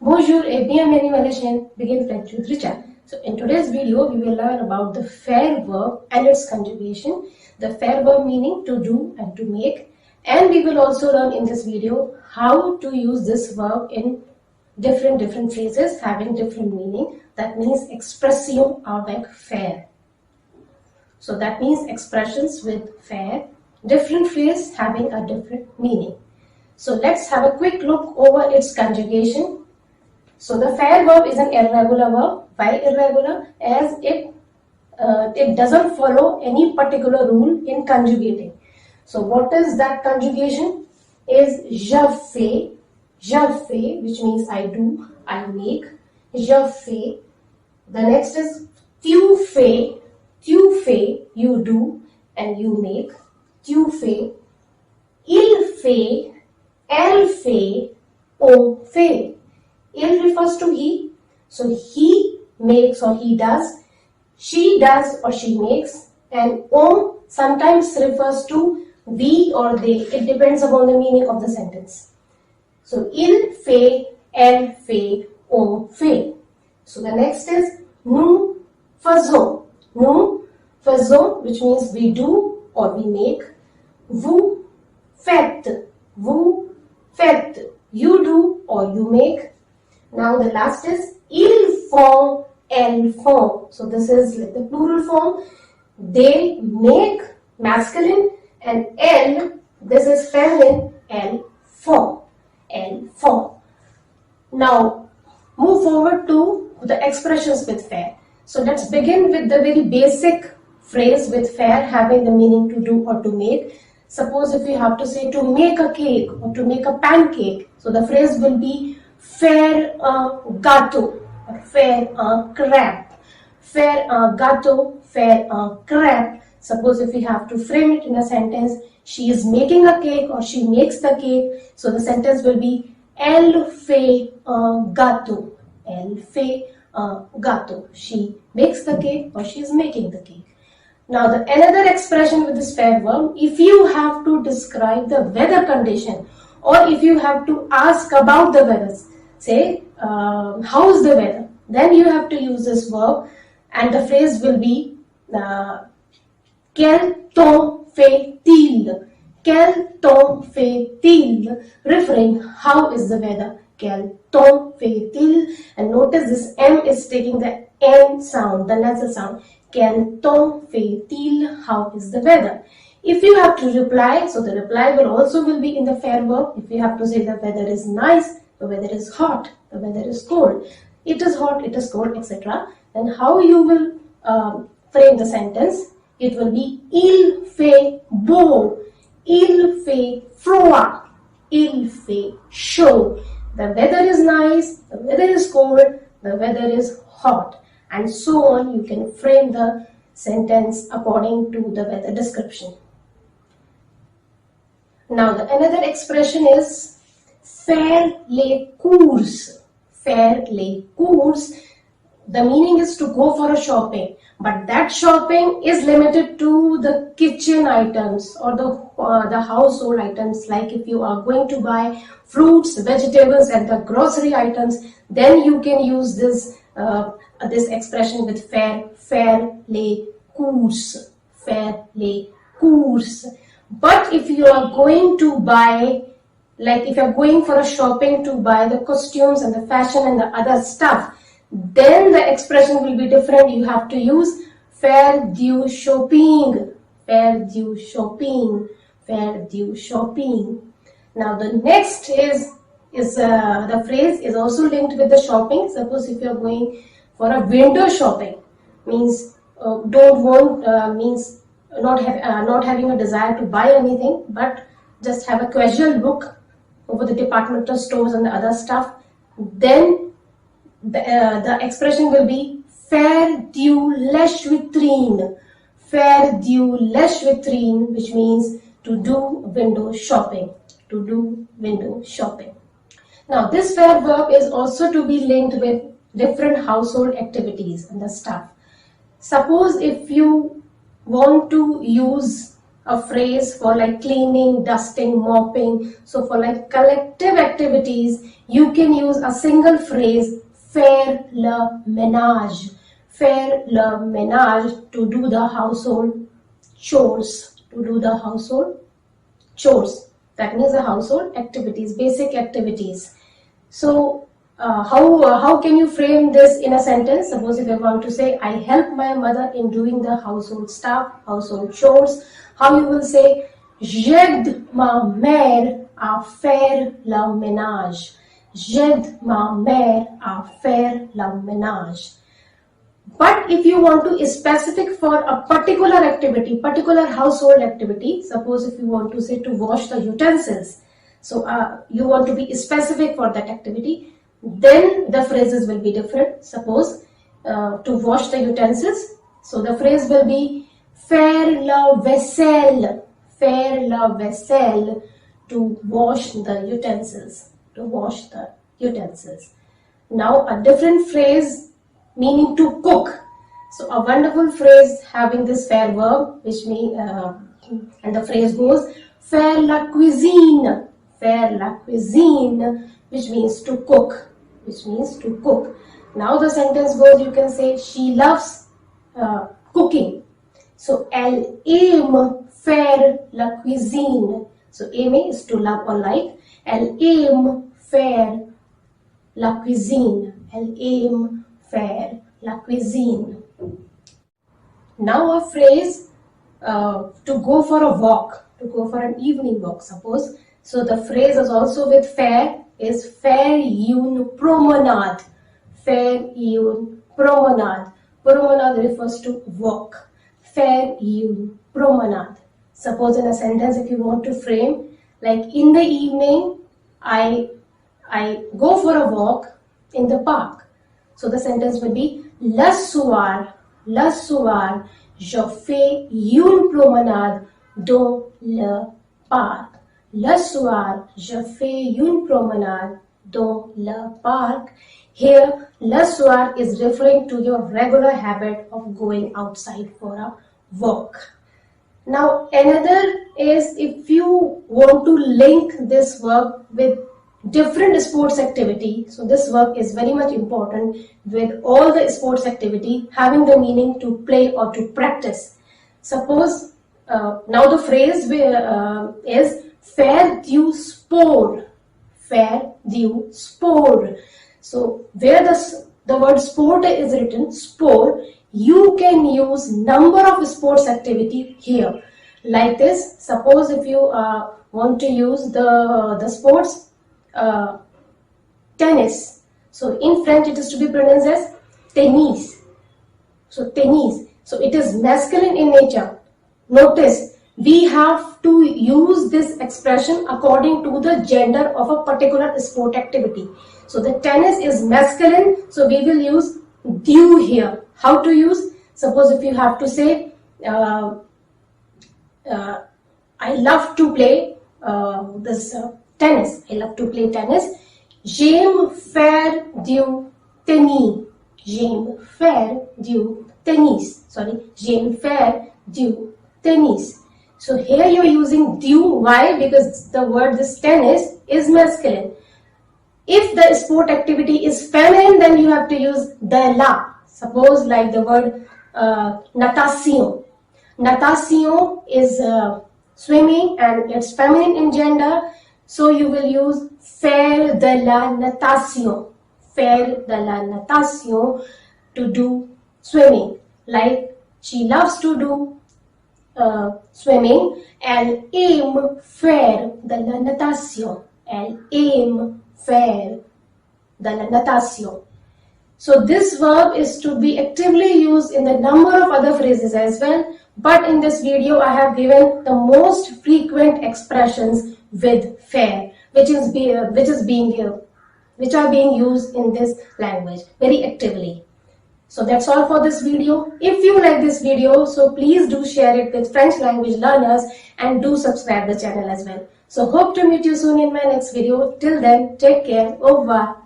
Bonjour et bienvenue à la chaîne Begin French with Richa. So in today's video, we will learn about the faire verb and its conjugation. The faire verb meaning to do and to make. And we will also learn in this video how to use this verb in different phrases having different meaning. That means expression avec faire. So that means expressions with faire, different phrase having a different meaning. So let's have a quick look over its conjugation. So the faire verb is an irregular verb. Why irregular? As it doesn't follow any particular rule in conjugating. So what is that conjugation? Is je fais, which means I do, I make. Je fais. The next is tu fais, you do and you make. Tu fais. Il fait, elle fait, on fait. Il refers to he, so he makes or he does, she does or she makes, and on sometimes refers to we or they. It depends upon the meaning of the sentence. So il fait, elle fait, on fait. So the next is nous faisons, which means we do or we make. Vous faites, you do or you make. Now the last is ils font, elles font. So this is like the plural form. They make, masculine, and elle, this is feminine, elles font. Now move forward to the expressions with faire. So let's begin with the very basic phrase with faire having the meaning to do or to make. Suppose if you have to say to make a cake or to make a pancake, so the phrase will be faire un gâteau or faire un crêpe. Faire un gâteau, faire un crêpe. Suppose if we have to frame it in a sentence, she is making a cake or she makes the cake. So the sentence will be Elle fait un gâteau. Elle fait un gâteau. She makes the cake or she is making the cake. Now the another expression with this faire verb, if you have to describe the weather condition or if you have to ask about the weather, say how is the weather, then you have to use this verb and the phrase will be Quel temps fait-il? Quel temps fait-il? Referring how is the weather. Quel temps fait-il? And notice this M is taking the N sound, the nasal sound. Quel temps fait-il? How is the weather? If you have to reply, so the reply will also be in the faire verb. If you have to say the weather is nice, the weather is hot, the weather is cold, it is hot, it is cold, etc. Then how you will frame the sentence? It will be il fait beau, il fait froid, il fait chaud. The weather is nice, the weather is cold, the weather is hot, and so on. You can frame the sentence according to the weather description. Now the another expression is faire les courses. Faire les courses. The meaning is to go for a shopping, but that shopping is limited to the kitchen items or the household items. Like if you are going to buy fruits, vegetables, and the grocery items, then you can use this this expression with faire les courses. Faire les courses. But if you are going to buy, like if you are going for a shopping to buy the costumes and the fashion and the other stuff, then the expression will be different. You have to use faire du shopping. Faire du shopping. Faire du shopping. Now the next is the phrase is also linked with the shopping. Suppose if you are going for a window shopping, means means not having a desire to buy anything, but just have a casual look over the departmental stores and the other stuff, then the expression will be faire du lèche-vitrine. Faire du lèche-vitrine, which means to do window shopping. To do window shopping. Now this faire verb is also to be linked with different household activities and the stuff. Suppose if you want to use a phrase for like cleaning, dusting, mopping. So for like collective activities, you can use a single phrase, faire le ménage. Faire le ménage, to do the household chores. To do the household chores. That means the household activities, basic activities. So how can you frame this in a sentence? Suppose if I want to say, I help my mother in doing the household stuff, household chores. How you will say, j'aide ma mère à faire le ménage. J'aide ma mère à faire le ménage. But if you want to specific for a particular activity, particular household activity, suppose if you want to say to wash the utensils, so you want to be specific for that activity, then the phrases will be different. Suppose to wash the utensils, so the phrase will be faire la vaisselle, faire la vaisselle, to wash the utensils, to wash the utensils. Now a different phrase meaning to cook. So a wonderful phrase having this faire verb, which means and the phrase goes faire la cuisine, faire la cuisine, which means to cook, which means to cook. Now the sentence goes, you can say she loves cooking. So elle aime faire la cuisine. So aimer is to love or like. Elle aime faire la cuisine. Elle aime faire la cuisine. Now a phrase to go for a walk, to go for an evening walk, suppose. So the phrase is also with faire is faire une promenade. Faire une promenade. Promenade refers to walk. Faire une promenade. Suppose in a sentence if you want to frame, like in the evening I go for a walk in the park. So the sentence would be le soir, je fais une promenade dans le parc. Le soir, je fais une promenade dans le parc. Here, le soir is referring to your regular habit of going outside for a walk. Now, another is if you want to link this verb with different sports activity. So this verb is very much important with all the sports activity having the meaning to play or to practice. Suppose now the phrase is faire du sport. Faire du sport. So where the word sport is written, sport, you can use number of sports activity here. Like this, suppose if you want to use the sports tennis. So in French it is to be pronounced as tennis. So tennis. So it is masculine in nature. Notice we have to use this expression according to the gender of a particular sport activity. So the tennis is masculine, so we will use du here. How to use? Suppose if you have to say I love to play tennis. I love to play tennis. J'aime faire du tennis. J'aime faire du tennis. Sorry, j'aime faire du tennis. So here you are using du. Why? Because the word this tennis is masculine. If the sport activity is feminine, then you have to use de la. Suppose like the word natation. Natation is swimming and it's feminine in gender. So you will use faire de la natation. Faire de la natation, to do swimming. Like she loves to do swimming. Elle aime faire de la natation. Elle aime faire de la natation. So this verb is to be actively used in the number of other phrases as well. But in this video, I have given the most frequent expressions with faire, which are being used in this language very actively. So that's all for this video. If you like this video, so please do share it with French language learners and do subscribe the channel as well. So hope to meet you soon in my next video. Till then, take care. Au revoir.